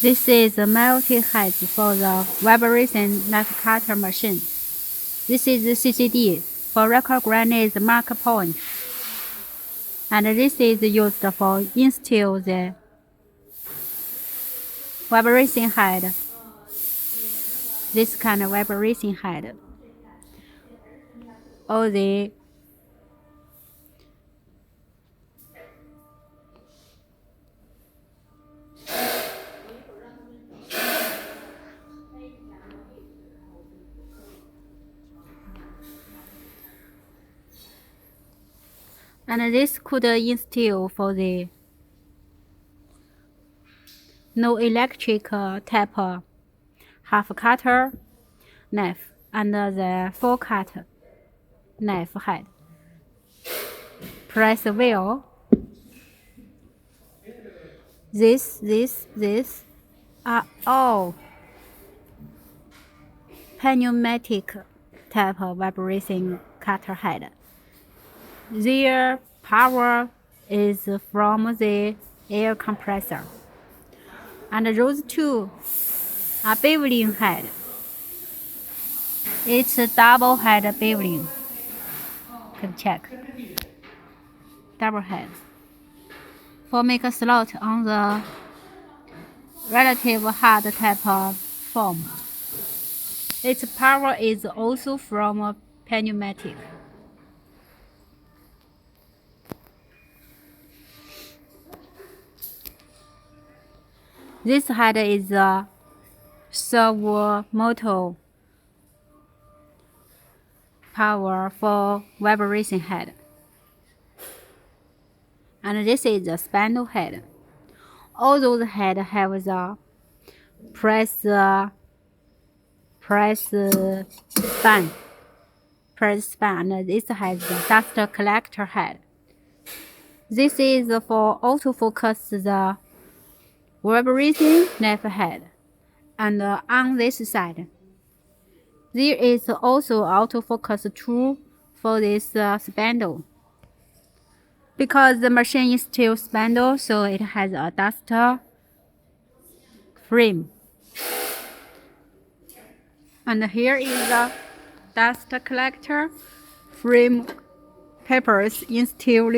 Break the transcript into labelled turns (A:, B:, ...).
A: This is a multi-head for the vibration knife cutter machine. This is the CCD for record granite mark point. And this is used for install the vibration head. This kind of vibration head. All the and this could install for the no electric type half cutter knife and the full cut knife head. Press wheel. This are all pneumatic type of vibration cutter head. Their power is from the air compressor. And those two are beveling head. It's a double head beveling. Can check. Double head. For make a slot on the relative hard type of form. Its power is also from a pneumatic. This head is a servo motor power for vibration head. And this is the spindle head. All those heads have the press span, and this has the dust collector head. This is for autofocus the vibration knife head. And on this side, there is also autofocus tool for this spindle. Because the machine is still spindle, so it has a dust frame. And here is the dust collector frame papers installed